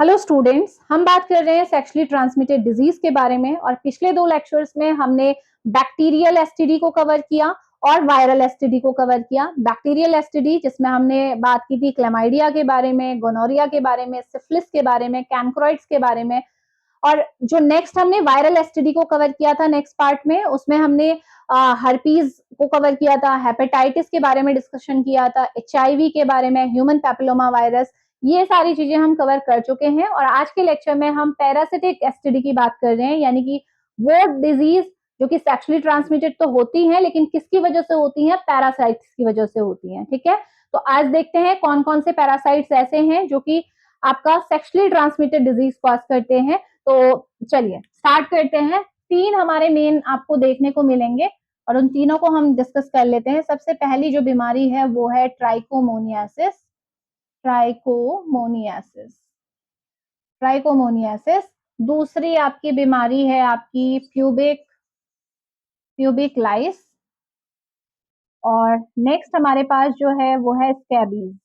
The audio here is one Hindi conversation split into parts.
हेलो स्टूडेंट्स, हम बात कर रहे हैं सेक्सुअली ट्रांसमिटेड डिजीज के बारे में। और पिछले दो लेक्चर्स में हमने बैक्टीरियल एसटीडी को कवर किया और वायरल एसटीडी को कवर किया। बैक्टीरियल एसटीडी जिसमें हमने बात की थी क्लेमाइडिया के बारे में, गोनोरिया के बारे में, सिफिलिस के बारे में, कैनक्रोइड्स के बारे में। और जो नेक्स्ट हमने वायरल एसटीडी को कवर किया था नेक्स्ट पार्ट में, उसमें हमने हर्पीज को कवर किया था, हेपेटाइटिस के बारे में डिस्कशन किया था, एचआईवी के बारे में, ह्यूमन पैपिलोमा वायरस। ये सारी चीजें हम कवर कर चुके हैं और आज के लेक्चर में हम पैरासिटिक एसटीडी की बात कर रहे हैं, यानी कि वो डिजीज जो कि सेक्सुअली ट्रांसमिटेड तो होती है लेकिन किसकी वजह से होती है? पैरासाइट्स की वजह से होती है। ठीक है, तो आज देखते हैं कौन कौन से पैरासाइट्स ऐसे हैं जो कि आपका सेक्सुअली ट्रांसमिटेड डिजीज कॉज करते हैं। तो चलिए स्टार्ट करते हैं। तीन हमारे मेन आपको देखने को मिलेंगे और उन तीनों को हम डिस्कस कर लेते हैं। सबसे पहली जो बीमारी है वो है ट्राइकोमोनियासिस। ट्राइकोमोनियासिस ट्राइकोमोनियासिस दूसरी आपकी बीमारी है आपकी प्यूबिक लाइस। और नेक्स्ट हमारे पास जो है वो है स्कैबीज।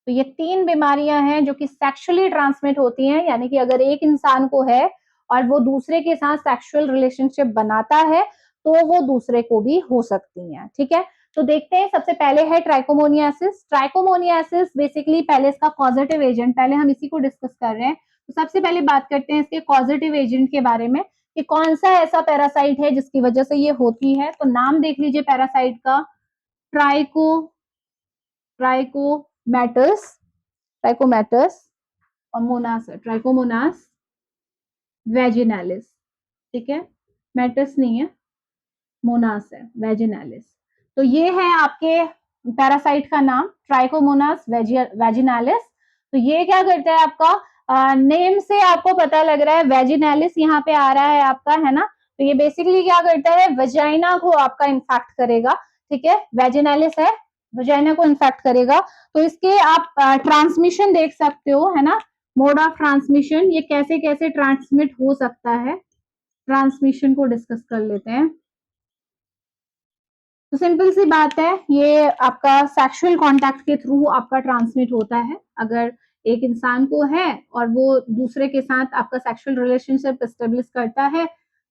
तो ये तीन बीमारियां हैं जो कि सेक्सुअली ट्रांसमिट होती हैं, यानी कि अगर एक इंसान को है और वो दूसरे के साथ सेक्सुअल रिलेशनशिप बनाता है तो वो दूसरे को भी हो सकती हैं। ठीक है, तो देखते हैं। सबसे पहले है ट्राइकोमोनियासिस। ट्राइकोमोनियासिस बेसिकली पहले इसका कॉजेटिव एजेंट, पहले हम इसी को डिस्कस कर रहे हैं। तो सबसे पहले बात करते हैं इसके कॉजेटिव एजेंट के बारे में कि कौन सा ऐसा पैरासाइट है जिसकी वजह से ये होती है। तो नाम देख लीजिए पैरासाइट का, ट्राइकोमैटस और मोनास है, ट्राइकोमोनास वेजिनालिस। ठीक है, मैटस नहीं है, मोनास है, वेजिनालिस। तो ये है आपके पैरासाइट का नाम, ट्राइकोमोनास वेजिनालिस। तो ये क्या करता है आपका, नेम से आपको पता लग रहा है, वेजिनालिस यहाँ पे आ रहा है आपका, है ना। तो ये बेसिकली क्या करता है, वेजाइना को आपका इन्फेक्ट करेगा। ठीक है, वेजिनालिस है, वेजाइना को इन्फेक्ट करेगा। तो इसके आप ट्रांसमिशन देख सकते हो, है ना, मोड ऑफ ट्रांसमिशन, ये कैसे कैसे ट्रांसमिट हो सकता है, ट्रांसमिशन को डिस्कस कर लेते हैं। तो सिंपल सी बात है, ये आपका सेक्सुअल कांटेक्ट के थ्रू आपका ट्रांसमिट होता है। अगर एक इंसान को है और वो दूसरे के साथ आपका सेक्सुअल रिलेशनशिप एस्टेब्लिश करता है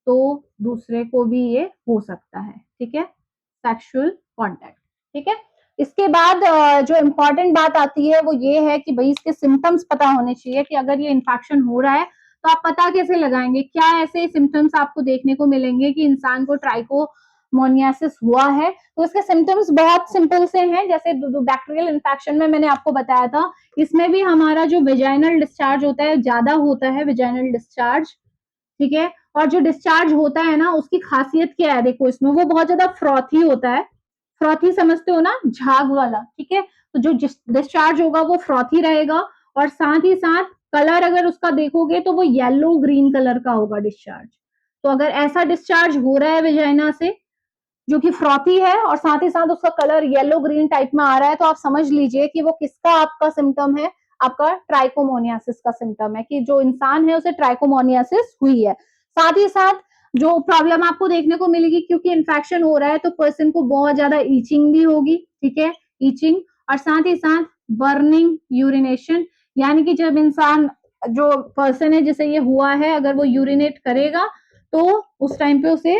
तो दूसरे को भी ये हो सकता है। ठीक है, सेक्सुअल कांटेक्ट। ठीक है, इसके बाद जो इम्पोर्टेंट बात आती है वो ये है कि भाई इसके सिम्टम्स पता होने चाहिए कि अगर ये इन्फेक्शन हो रहा है तो आप पता कैसे लगाएंगे, क्या ऐसे सिम्टम्स आपको देखने को मिलेंगे कि इंसान को ट्राइकोमोनियासिस हुआ है। तो इसके सिम्टम्स बहुत सिंपल से हैं, जैसे बैक्टीरियल इन्फेक्शन में मैंने आपको बताया था, इसमें भी हमारा जो वेजाइनल डिस्चार्ज होता है ज्यादा होता है, वेजाइनल डिस्चार्ज। ठीक है, और जो डिस्चार्ज होता है ना उसकी खासियत क्या है, देखो इसमें वो बहुत ज्यादा फ्रॉथी होता है। फ्रॉथी समझते हो ना, झाग वाला। ठीक है, तो जो डिस्चार्ज होगा वो फ्रॉथी रहेगा और साथ ही साथ कलर अगर उसका देखोगे तो वो येलो ग्रीन कलर का होगा डिस्चार्ज। तो अगर ऐसा डिस्चार्ज हो रहा है वेजाइना से जो कि फ्रॉथी है और साथ ही साथ उसका कलर येलो ग्रीन टाइप में आ रहा है, तो आप समझ लीजिए कि वो किसका आपका सिम्टम है, आपका ट्राइकोमोनियासिस का सिम्टम है, कि जो इंसान है उसे ट्राइकोमोनियासिस हुई है। साथ ही साथ जो प्रॉब्लम आपको देखने को मिलेगी, क्योंकि इन्फेक्शन हो रहा है तो पर्सन को बहुत ज्यादा ईचिंग भी होगी। ठीक है, ईचिंग, और साथ ही साथ बर्निंग यूरिनेशन, यानी कि जब इंसान, जो पर्सन है जिसे ये हुआ है, अगर वो यूरिनेट करेगा तो उस टाइम पे उसे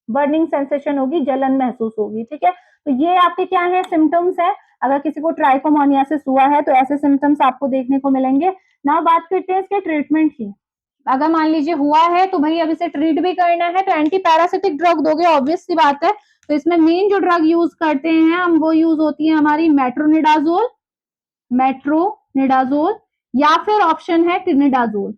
बर्निंग सेंसेशन होगी, जलन महसूस होगी। ठीक है, तो ये आपके क्या है, सिम्टम्स है। अगर किसी को ट्राइकोमोनियासिस हुआ है तो ऐसे सिम्टम्स आपको देखने को मिलेंगे। ना बात करते हैं इसके ट्रीटमेंट की। अगर मान लीजिए हुआ है तो भाई अब इसे ट्रीट भी करना है तो एंटी पैरासिटिक ड्रग दोगे, ऑब्वियस सी बात है। तो इसमें मेन जो ड्रग यूज करते हैं हम, वो यूज होती है हमारी मेट्रोनिडाजोल या फिर ऑप्शन है टिनिडाजोल।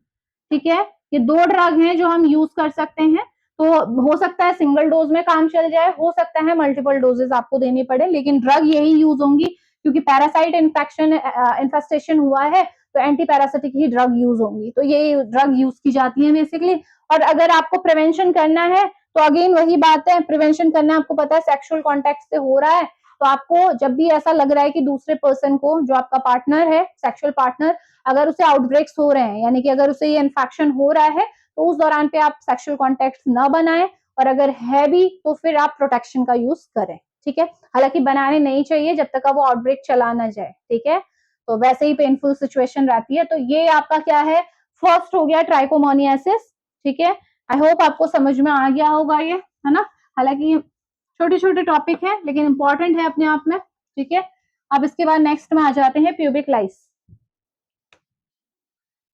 ठीक है, ये दो ड्रग हैं जो हम यूज कर सकते हैं। तो हो सकता है सिंगल डोज में काम चल जाए, हो सकता है मल्टीपल डोजेस आपको देनी पड़े, लेकिन ड्रग यही यूज होंगी, क्योंकि पैरासाइट इन्फेस्टेशन हुआ है तो एंटी पैरासिटिक ही ड्रग यूज होंगी। तो ये ड्रग यूज की जाती है बेसिकली। और अगर आपको प्रिवेंशन करना है तो अगेन वही बात है, प्रिवेंशन करना आपको पता है सेक्सुअल कॉन्टेक्ट से हो रहा है, तो आपको जब भी ऐसा लग रहा है कि दूसरे पर्सन को, जो आपका पार्टनर है, सेक्सुअल पार्टनर, अगर उसे आउटब्रेक्स हो रहे हैं, यानी कि अगर उसे ये इन्फेक्शन हो रहा है, तो उस दौरान पे आप सेक्सुअल कॉन्टेक्ट न बनाएं, और अगर है भी तो फिर आप प्रोटेक्शन का यूज करें। ठीक है, हालांकि बनाने नहीं चाहिए जब तक वो आउटब्रेक चला ना जाए। ठीक है, तो वैसे ही पेनफुल सिचुएशन रहती है। तो ये आपका क्या है, फर्स्ट हो गया ट्राइकोमोनियासिस, ठीक है। आई होप आपको समझ में आ गया होगा ये, है ना। हालांकि छोटे छोटे टॉपिक है लेकिन इंपॉर्टेंट है अपने आप में, ठीक है। अब इसके बाद नेक्स्ट में आ जाते हैं प्यूबिक लाइस।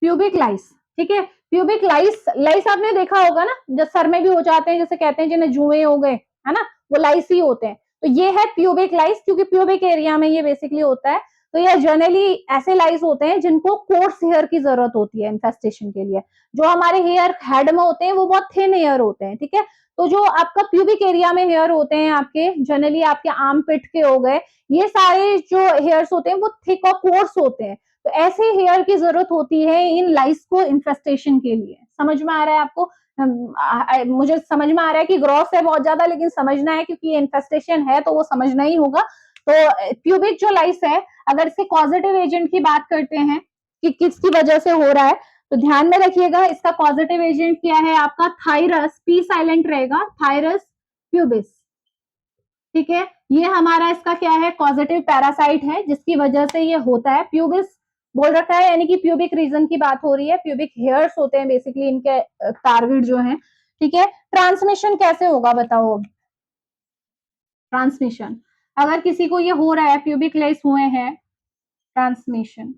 प्यूबिक लाइस, ठीक है। प्यूबिक लाइस, लाइस आपने देखा होगा ना, जो सर में भी हो जाते हैं, जैसे कहते हैं जिन्हें जुए हो गए, है ना, वो लाइस ही होते हैं। तो ये है प्यूबिक लाइस, क्योंकि प्यूबिक एरिया में ये बेसिकली होता है। तो ये जनरली ऐसे लाइस होते हैं जिनको कोर्स हेयर की जरूरत होती है इन्फेस्टेशन के लिए। जो हमारे हेयर हेड में होते हैं वो बहुत थिन हेयर होते हैं, ठीक है। तो जो आपका प्यूबिक एरिया में हेयर होते हैं आपके, जनरली आपके आर्म पिट के हो गए, ये सारे जो हेयर्स होते हैं वो थिक और कोर्स होते हैं। तो ऐसे हेयर की जरूरत होती है इन लाइस को इन्फेस्टेशन के लिए। समझ में आ रहा है आपको? मुझे समझ में आ रहा है कि ग्रॉस है बहुत ज्यादा, लेकिन समझना है क्योंकि ये इन्फेस्टेशन है तो वो समझना ही होगा। तो प्यूबिक जो लाइस है, अगर इसके कॉजेटिव एजेंट की बात करते हैं कि किसकी वजह से हो रहा है, तो ध्यान में रखिएगा इसका कॉजेटिव एजेंट क्या है आपका, थायरस, पी साइलेंट रहेगा, थायरस प्यूबिस, ठीक है। ये हमारा इसका क्या है, कॉजेटिव पैरासाइट है जिसकी वजह से ये होता है। प्यूबिस बोल रखा है, यानी कि प्यूबिक रीजन की बात हो रही है। प्यूबिक हेयर्स होते हैं बेसिकली इनके टारगेट जो है, ठीक है। ट्रांसमिशन कैसे होगा बताओ अब। ट्रांसमिशन, अगर किसी को ये हो रहा है, प्यूबिक लाइस हुए हैं, ट्रांसमिशन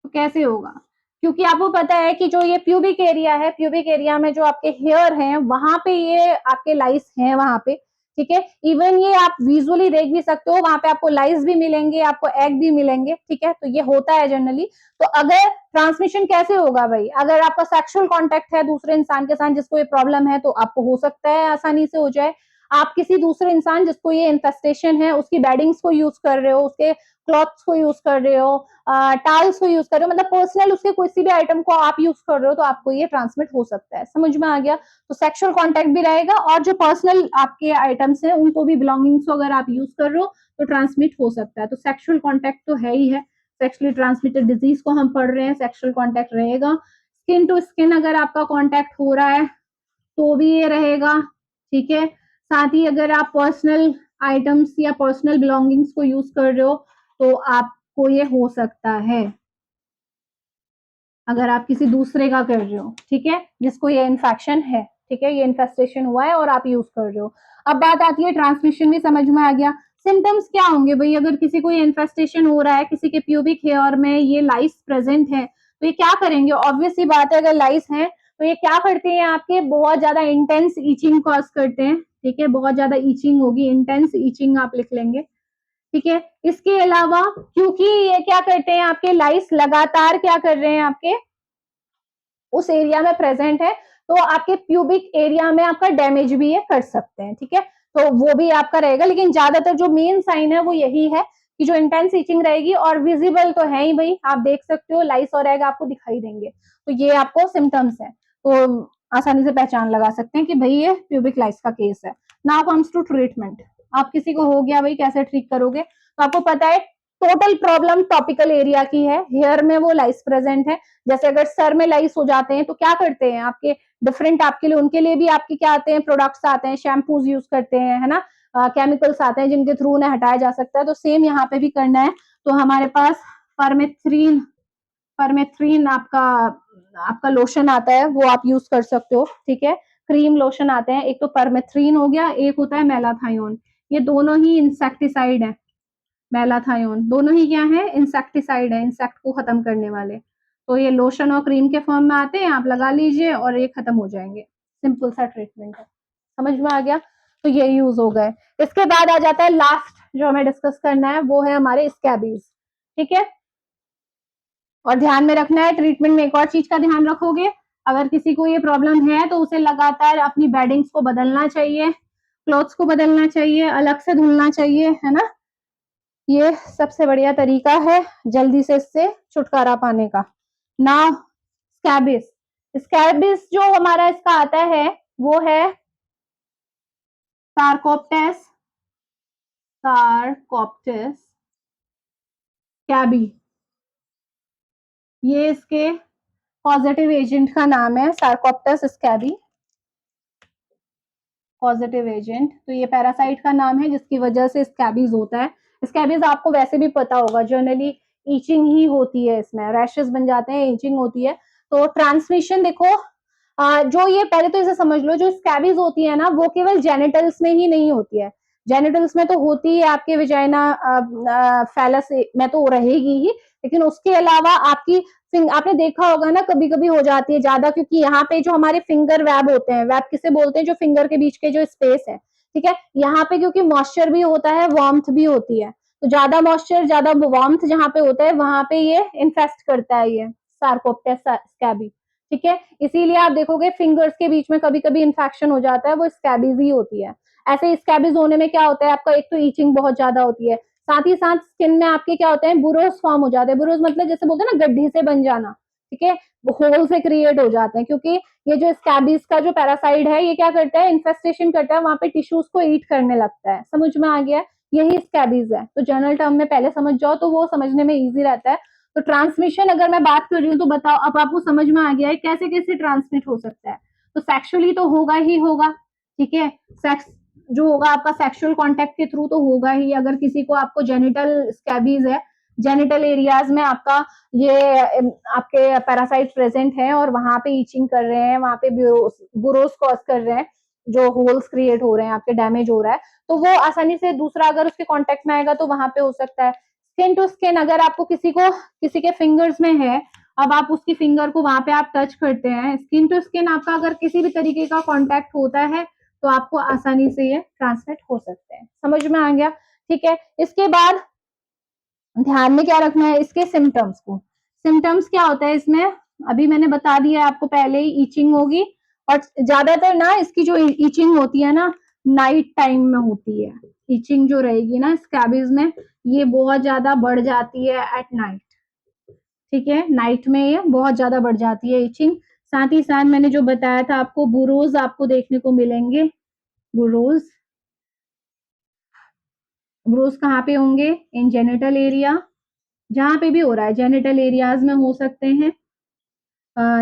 तो कैसे होगा, क्योंकि आपको पता है कि जो ये प्यूबिक एरिया है, प्यूबिक एरिया में जो आपके हेयर हैं वहां पे ये आपके लाइस हैं वहां पे, ठीक है। इवन ये आप विजुअली देख भी सकते हो, वहां पे आपको लाइस भी मिलेंगे, आपको एग भी मिलेंगे, ठीक है। तो ये होता है जनरली। तो अगर ट्रांसमिशन कैसे होगा भाई, अगर आपका सेक्सुअल कांटेक्ट है दूसरे इंसान के साथ जिसको ये प्रॉब्लम है, तो आपको हो सकता है आसानी से हो जाए। आप किसी दूसरे इंसान जिसको ये इन्फेस्टेशन है उसकी बेडिंग्स को यूज कर रहे हो, उसके क्लॉथ्स को यूज कर रहे हो, टाल्स को यूज कर रहे हो, मतलब पर्सनल उसके किसी भी आइटम को आप यूज कर रहे हो, तो आपको ये ट्रांसमिट हो सकता है। समझ में आ गया? तो सेक्सुअल कांटेक्ट भी रहेगा और जो पर्सनल आपके आइटम्स है उनको भी, बिलोंगिंग्स को अगर आप यूज कर रहे हो तो ट्रांसमिट हो सकता है। तो सेक्सुअल कांटेक्ट तो है ही है, सेक्सुअली ट्रांसमिटेड डिजीज को हम पढ़ रहे हैं, सेक्सुअल कांटेक्ट रहेगा। स्किन टू स्किन अगर आपका कांटेक्ट हो रहा है तो भी ये रहेगा, ठीक है। साथ ही अगर आप पर्सनल आइटम्स या पर्सनल बिलोंगिंग्स को यूज कर रहे हो तो आपको ये हो सकता है, अगर आप किसी दूसरे का कर रहे हो, ठीक है, जिसको ये इन्फेक्शन है, ठीक है, ये इन्फेस्टेशन हुआ है और आप यूज कर रहे हो। अब बात आती है ट्रांसमिशन भी समझ में आ गया। सिम्टम्स क्या होंगे भाई, अगर किसी को ये इन्फेस्टेशन हो रहा है, किसी के प्यूबिक हेयर में ये लाइस प्रेजेंट है, तो ये क्या करेंगे? ऑब्वियस सी बात है, अगर लाइस है तो ये क्या करते हैं, आपके बहुत ज्यादा इंटेंस ईचिंग कॉज करते हैं, ठीक है, बहुत ज्यादा ईचिंग होगी, इंटेंस ईचिंग आप लिख लेंगे, ठीक है। इसके अलावा क्योंकि ये क्या करते हैं, आपके लाइस लगातार क्या कर रहे हैं, आपके उस एरिया में प्रेजेंट है, तो आपके प्यूबिक एरिया में आपका डैमेज भी ये कर सकते हैं, ठीक है। तो वो भी आपका रहेगा, लेकिन ज्यादातर जो मेन साइन है वो यही है कि जो इंटेंस ईचिंग रहेगी, और विजिबल तो है ही भाई, आप देख सकते हो लाइस और एग आपको दिखाई देंगे, तो ये आपको सिम्टम्स है, तो आसानी से पहचान लगा सकते हैं कि भाई ये प्यूबिक लाइस का केस है। Now comes to treatment. आप किसी को हो गया भाई, कैसे ट्रीट करोगे? तो आपको पता है टोटल प्रॉब्लम टॉपिकल एरिया की है, हेयर में वो लाइस प्रेजेंट है। जैसे अगर सर में लाइस हो जाते हैं तो क्या करते हैं, आपके डिफरेंट, आपके लिए, उनके लिए भी आपके क्या आते हैं, प्रोडक्ट्स आते हैं, शैम्पूज यूज करते हैं, है ना, केमिकल्स आते हैं जिनके थ्रू उन्हें हटाया जा सकता है। तो सेम यहाँ पे भी करना है। तो हमारे पास परमेथ्रीन, परमेथ्रीन आपका आपका लोशन आता है, वो आप यूज कर सकते हो, ठीक है। क्रीम लोशन आते हैं, एक तो परमेथ्रीन हो गया, एक होता है मेलाथायोन। ये दोनों ही इंसेक्टिसाइड है, मेलाथायोन, दोनों ही क्या है, इंसेक्टिसाइड है, इंसेक्ट को खत्म करने वाले। तो ये लोशन और क्रीम के फॉर्म में आते हैं, आप लगा लीजिए और ये खत्म हो जाएंगे। सिंपल सा ट्रीटमेंट है, समझ में आ गया? तो ये यूज हो गए। इसके बाद आ जाता है लास्ट जो हमें डिस्कस करना है, वो है हमारे स्कैबीज, ठीक है। और ध्यान में रखना है ट्रीटमेंट में एक और चीज का ध्यान रखोगे, अगर किसी को ये प्रॉब्लम है तो उसे लगातार अपनी बेडिंग्स को बदलना चाहिए, क्लॉथ्स को बदलना चाहिए, अलग से धुलना चाहिए, है ना। ये सबसे बढ़िया तरीका है जल्दी से इससे छुटकारा पाने का। ना स्कैबिस, स्कैबिस जो हमारा इसका आता है वो है सार्कोप्टेस, सार्कोप्टेस स्कैबी, ये इसके पॉजिटिव एजेंट का नाम है, सार्कोप्टेस स्कैबी पॉजिटिव एजेंट। तो ये पैरासाइट का नाम है जिसकी वजह से स्कैबीज होता है। स्कैबीज आपको वैसे भी पता होगा, जनरली ईचिंग ही होती है, इसमें रैशेस बन जाते हैं, ईचिंग होती है। तो ट्रांसमिशन देखो, जो ये पहले तो इसे समझ लो, जो स्कैबीज होती है ना वो केवल जेनिटल्स में ही नहीं होती है, जेनिटल्स में तो होती है, आपके विजाइना फैलस में तो रहेगी ही, लेकिन उसके अलावा आपकी आपने देखा होगा ना कभी कभी हो जाती है ज्यादा, क्योंकि यहाँ पे जो हमारे फिंगर वेब होते हैं, वेब किसे बोलते हैं, जो फिंगर के बीच के जो स्पेस है, ठीक है, यहाँ पे क्योंकि मॉइस्चर भी होता है, वार्मथ भी होती है, तो ज्यादा मॉइस्चर ज्यादा वार्मथ जहाँ पे होता है वहां पे ये इन्फेस्ट करता है, ये सार्कोप्टेस स्कैबी, ठीक है, इसीलिए आप देखोगे फिंगर्स के बीच में कभी कभी इन्फेक्शन हो जाता है, वो स्कैबीज ही होती है। ऐसे स्कैबीज होने में क्या होता है, आपका एक तो ईचिंग बहुत ज्यादा होती है, साथ ही साथ स्किन में आपके क्या होते हैं, बुरोज फॉर्म हो जाते हैं, बुरोज मतलब जैसे बोलते हैं ना गड्ढे से बन जाना, ठीक है, होल से क्रिएट हो जाते हैं, क्योंकि ये जो स्कैबीज का जो पैरासाइड है ये क्या करता है, इन्फेस्टेशन करता है, वहां पे टिश्यूज को ईट करने लगता है, समझ में आ गया, यही स्कैबीज है। तो जनरल टर्म में पहले समझ जाओ तो वो समझने में इजी रहता है। तो ट्रांसमिशन अगर मैं बात कर रही हूँ तो बताओ, अब आपको समझ में आ गया है कैसे कैसे ट्रांसमिट हो सकता है। तो सेक्सुअली तो होगा ही होगा, ठीक है, सेक्स जो होगा आपका सेक्सुअल कांटेक्ट के थ्रू तो होगा ही, अगर किसी को आपको जेनिटल स्कैबीज है, जेनिटल एरियाज में आपका ये आपके पैरासाइट प्रेजेंट है और वहां पे ईचिंग कर रहे हैं, वहां पे बुरोस कॉज कर रहे हैं, जो होल्स क्रिएट हो रहे हैं, आपके डैमेज हो रहा है, तो वो आसानी से दूसरा अगर उसके कांटेक्ट में आएगा तो वहां पे हो सकता है। स्किन टू स्किन, अगर आपको किसी के फिंगर्स में है, अब आप उसकी फिंगर को वहां पे आप टच करते हैं, स्किन टू स्किन आपका अगर किसी भी तरीके का कांटेक्ट होता है तो आपको आसानी से ये ट्रांसमिट हो सकते हैं, समझ में आ गया, ठीक है। इसके बाद ध्यान में क्या रखना है, इसके सिम्टम्स को, सिम्टम्स क्या होता है इसमें, अभी मैंने बता दिया आपको पहले ही, ईचिंग होगी, और ज्यादातर ना इसकी जो ईचिंग होती है ना नाइट टाइम में होती है, ईचिंग जो रहेगी ना स्कैबीज में ये बहुत ज्यादा बढ़ जाती है एट नाइट, ठीक है, नाइट में ये बहुत ज्यादा बढ़ जाती है ईचिंग। साथ ही साथ मैंने जो बताया था आपको, बुरोज आपको देखने को मिलेंगे, बुरोज, बुरोज कहाँ पे होंगे, इन जेनिटल एरिया, जहां पे भी हो रहा है जेनिटल एरियाज में हो सकते हैं,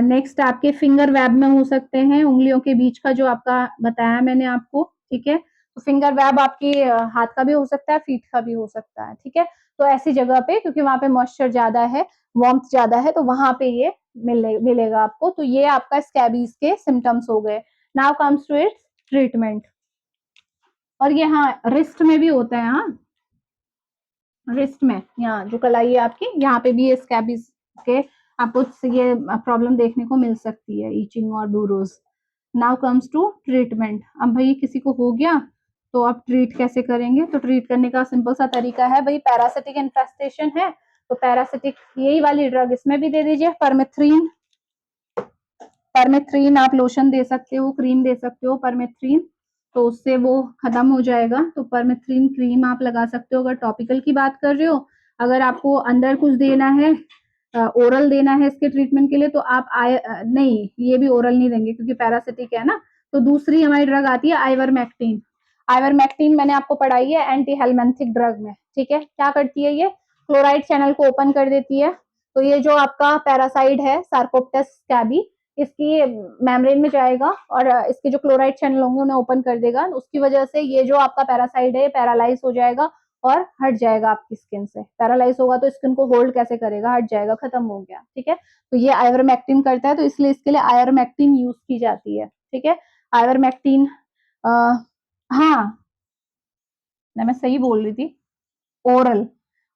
नेक्स्ट आपके फिंगर वेब में हो सकते हैं, उंगलियों के बीच का जो आपका बताया मैंने आपको, ठीक है, तो फिंगर वेब आपकी हाथ का भी हो सकता है, फीट का भी हो सकता है, ठीक है, तो ऐसी जगह पे क्योंकि वहां पे मॉइस्चर ज्यादा है, वार्मथ ज्यादा है, तो वहां पे ये मिलेगा आपको। तो ये आपका स्कैबीज के सिम्टम्स हो गए। Now comes to its treatment. और ये हाँ रिस्ट में भी होता है, हाँ रिस्ट में, यहाँ जो कलाई है आपकी, यहाँ पे भी ये स्कैबीज के आपको ये प्रॉब्लम देखने को मिल सकती है, ईचिंग और burrows. Now comes to treatment. अब भाई किसी को हो गया तो आप ट्रीट कैसे करेंगे, तो ट्रीट करने का सिंपल सा तरीका है, भाई पैरासिटिक इन्फेस्टेशन है तो पैरासिटिक यही वाली ड्रग इसमें भी दे दीजिए, परमेथ्रीन, परमेथ्रीन आप लोशन दे सकते हो, क्रीम दे सकते हो परमेथ्रीन, तो उससे वो खत्म हो जाएगा। तो परमेथ्रीन क्रीम आप लगा सकते हो अगर टॉपिकल की बात कर रहे हो। अगर आपको अंदर कुछ देना है, ओरल देना है इसके ट्रीटमेंट के लिए, तो आप नहीं, ये भी ओरल नहीं देंगे क्योंकि पैरासिटिक है ना। तो दूसरी हमारी ड्रग आती है आइवरमेक्टिन। आइवरमेक्टिन मैंने आपको पढ़ाई है एंटी हेलमेंथिक ड्रग में, ठीक है, क्या करती है ये, क्लोराइड चैनल को ओपन कर देती है। तो ये जो आपका पैरासाइड है सार्कोप्टेस स्कैबी, इसकी मेम्ब्रेन में जाएगा और इसके जो क्लोराइड चैनल होंगे उन्हें ओपन कर देगा, उसकी वजह से ये जो आपका पैरासाइड है पैरालाइज हो जाएगा और हट जाएगा आपकी स्किन से। पैरालाइज होगा तो स्किन को होल्ड कैसे करेगा, हट जाएगा, खत्म हो गया, ठीक है। तो ये आइवरमेक्टिन करता है, तो इसलिए इसके लिए आइवरमेक्टिन यूज की जाती है, ठीक है। आइवरमेक्टिन हाँ मैं सही बोल रही थी, ओरल,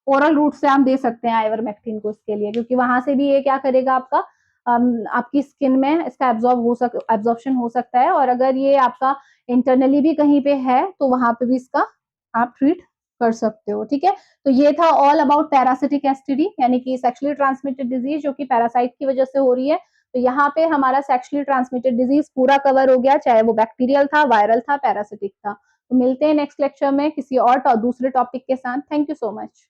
ओरल रूट से हम दे सकते हैं आइवरमेक्टिन को इसके लिए, क्योंकि वहां से भी ये क्या करेगा आपका आपकी स्किन में इसका एब्जॉर्प्शन हो सकता है, और अगर ये आपका इंटरनली भी कहीं पे है तो वहां पे भी इसका आप ट्रीट कर सकते हो, ठीक है। तो ये था ऑल अबाउट पैरासिटिक एसटीडी, यानी कि सेक्सुअली ट्रांसमिटेड डिजीज जो कि पैरासाइट की वजह से हो रही है। तो यहाँ पे हमारा सेक्सुअली ट्रांसमिटेड डिजीज पूरा कवर हो गया, चाहे वो बैक्टीरियल था, वायरल था, पैरासिटिक था। तो मिलते हैं नेक्स्ट लेक्चर में किसी और दूसरे टॉपिक के साथ। Thank you so much.